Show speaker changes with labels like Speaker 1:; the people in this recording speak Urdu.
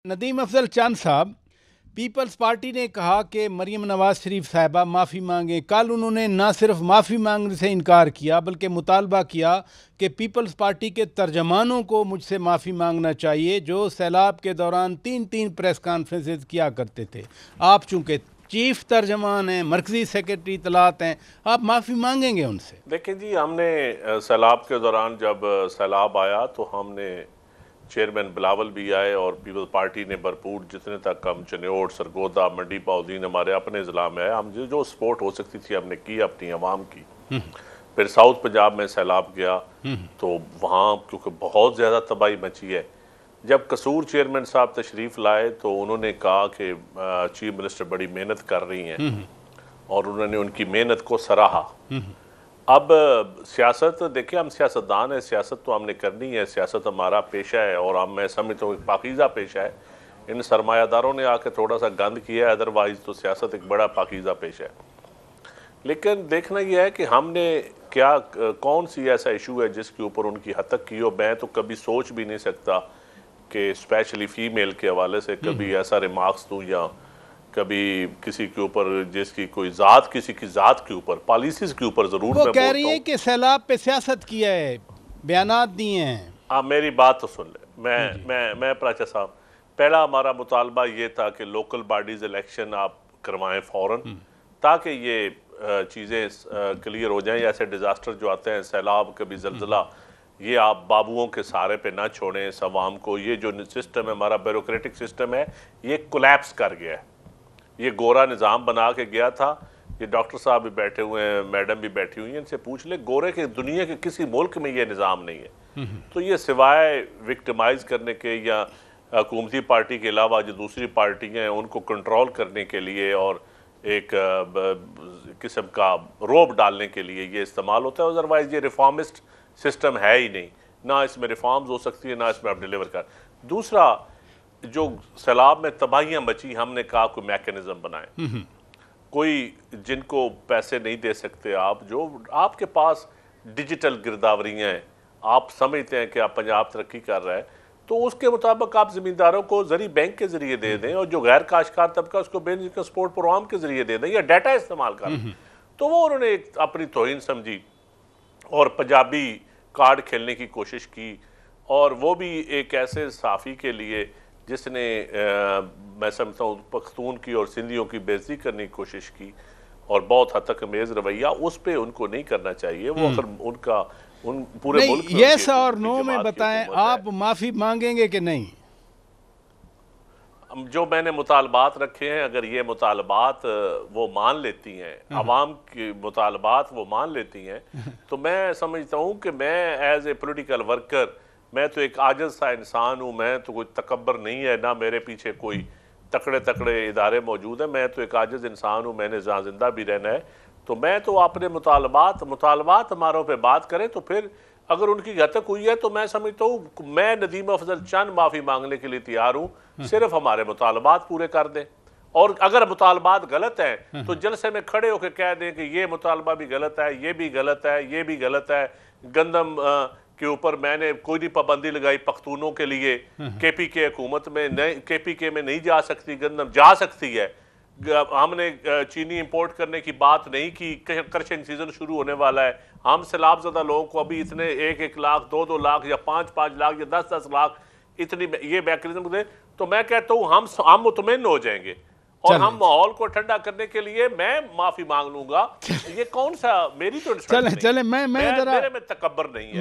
Speaker 1: ندیم افضل چاند صاحب، پیپلز پارٹی نے کہا کہ مریم نواز شریف صاحبہ معافی مانگیں۔ کل انہوں نے نہ صرف معافی مانگنے سے انکار کیا بلکہ مطالبہ کیا کہ پیپلز پارٹی کے ترجمانوں کو مجھ سے معافی مانگنا چاہیے جو سیلاب کے دوران تین پریس کانفرنسز کیا کرتے تھے۔ آپ چونکہ چیف ترجمان ہیں، مرکزی سیکرٹری اطلاعات ہیں، آپ معافی مانگیں گے ان سے؟
Speaker 2: دیکھیں جی، ہم نے سیلاب کے دوران جب سیلاب آیا تو ہم نے چیئرمین بلاول بھی آئے اور پیپلز پارٹی نے بھرپور جتنے تک ہم چنیوٹ، سرگودا، منڈی پاؤدین ہمارے اپنے ضلع میں آئے، ہم جو سپورٹ ہو سکتی تھی ہم نے کی اپنی عوام کی۔ پھر ساؤتھ پنجاب میں سیلاب گیا تو وہاں کیونکہ بہت زیادہ تباہی مچی ہے، جب قصور چیئرمین صاحب تشریف لائے تو انہوں نے کہا کہ چیف منسٹر بڑی محنت کر رہی ہیں اور انہوں نے ان کی محنت کو سراہا۔ اب سیاست دیکھیں، ہم سیاستدان ہیں، سیاست تو ہم نے کرنی ہے، سیاست ہمارا پیشہ ہے اور میں سمجھتا ہوں ایک پاکیزہ پیشہ ہے۔ ان سرمایہ داروں نے آ کے تھوڑا سا گند کیا ہے، ادروائز تو سیاست ایک بڑا پاکیزہ پیشہ ہے۔ لیکن دیکھنا یہ ہے کہ ہم نے کیا کون سی ایسا ایشو ہے جس کے اوپر ان کی حد تک کی ہو۔ میں تو کبھی سوچ بھی نہیں سکتا کہ اسپیشلی فیمیل کے حوالے سے کبھی ایسا ریمارکس دوں یا کبھی کسی کے اوپر جس کی کوئی ذات، کسی کی ذات کے اوپر، پالیسیز کے اوپر ضرور میں
Speaker 1: وہ
Speaker 2: بولتا ہوں۔
Speaker 1: کہہ رہی ہے کہ سیلاب پہ سیاست کیا ہے، بیانات دیے ہیں۔
Speaker 2: آپ میری بات تو سن لیں، میں پراچا صاحب، پہلا ہمارا مطالبہ یہ تھا کہ لوکل باڈیز الیکشن آپ کروائیں فوراً تاکہ یہ چیزیں کلیئر ہو جائیں۔ ایسے ڈیزاسٹر جو آتے ہیں، سیلاب، کبھی زلزلہ، یہ آپ بابوؤں کے سہارے پہ نہ چھوڑیں اس عوام کو۔ یہ جو سسٹم ہے، ہمارا بیوروکریٹک سسٹم ہے، یہ کولیپس کر گیا ہے۔ یہ گورا نظام بنا کے گیا تھا، یہ ڈاکٹر صاحب بھی بیٹھے ہوئے ہیں، میڈم بھی بیٹھی ہوئی ہیں، ان سے پوچھ لے گورے کے دنیا کے کسی ملک میں یہ نظام نہیں ہے۔ تو یہ سوائے وکٹمائز کرنے کے یا حکومتی پارٹی کے علاوہ جو دوسری پارٹیاں ہیں ان کو کنٹرول کرنے کے لیے اور ایک قسم کا روب ڈالنے کے لیے یہ استعمال ہوتا ہے، ادروائز یہ ریفارمسٹ سسٹم ہے ہی نہیں، نہ اس میں ریفارمز ہو سکتی ہے، نہ اس میں آپ ڈیلیور کر۔ دوسرا، جو سیلاب میں تباہیاں بچی، ہم نے کہا کوئی میکنزم بنائیں، کوئی جن کو پیسے نہیں دے سکتے آپ، جو آپ کے پاس ڈیجیٹل گرداوریاں ہیں، آپ سمجھتے ہیں کہ آپ پنجاب ترقی کر رہا ہے تو اس کے مطابق آپ زمینداروں کو زرعی بینک کے ذریعے دے دیں اور جو غیر کاشتکار طبقہ اس کو بین کا سپورٹ پروگرام کے ذریعے دے دیں یا ڈیٹا استعمال کر دیں۔ تو وہ انہوں نے اپنی توہین سمجھی اور پنجابی کارڈ کھیلنے کی کوشش کی، اور وہ بھی ایک ایسے صحافی کے لیے جس نے میں سمجھتا ہوں پختون کی اور سندھیوں کی بے عزتی کرنے کی کوشش کی اور بہت حد تک امیز رویہ، اس پہ ان کو نہیں کرنا چاہیے۔ وہ اگر ان کا پورے ملک میں
Speaker 1: یس اور نو میں بتائیں، آپ معافی مانگیں گے کہ نہیں؟
Speaker 2: جو میں نے مطالبات رکھے ہیں، اگر یہ مطالبات وہ مان لیتی ہیں، عوام کی مطالبات وہ مان لیتی ہیں، تو میں سمجھتا ہوں کہ میں ایز اے پولیٹیکل ورکر، میں تو ایک عاجز سا انسان ہوں، میں تو کوئی تکبر نہیں ہے، نہ میرے پیچھے کوئی تکڑے ادارے موجود ہیں، میں تو ایک عاجز انسان ہوں، میں نے جہاں زندہ بھی رہنا ہے، تو میں تو اپنے مطالبات ہماروں پہ بات کریں، تو پھر اگر ان کی حد تک ہوئی ہے تو میں سمجھتا ہوں میں ندیم افضل چند معافی مانگنے کے لیے تیار ہوں، صرف ہمارے مطالبات پورے کر دیں، اور اگر مطالبات غلط ہیں تو جلسے میں کھڑے ہو کے کہہ دیں کہ یہ مطالبہ بھی غلط ہے، یہ بھی غلط ہے، یہ بھی غلط ہے۔ گندم کے اوپر میں نے کوئی نہیں پابندی لگائی پختونوں کے لیے، کے پی کے حکومت میں کے پی کے میں نہیں جا سکتی گندم، جا سکتی ہے۔ ہم نے چینی امپورٹ کرنے کی بات نہیں کی، کرشنگ سیزن شروع ہونے والا ہے، ہم سیلاب زدہ لوگوں کو ابھی اتنے 1 لاکھ 2 لاکھ یا 5 لاکھ یا 10 لاکھ اتنی یہ میکنزم دیں، تو میں کہتا ہوں ہم مطمئن ہو جائیں گے اور ہم ماحول کو ٹھنڈا کرنے کے لیے میں معافی مانگ لوں گا۔ یہ کون سا میری تو
Speaker 1: چلیں میں
Speaker 2: میرے میں تکبر نہیں ہے۔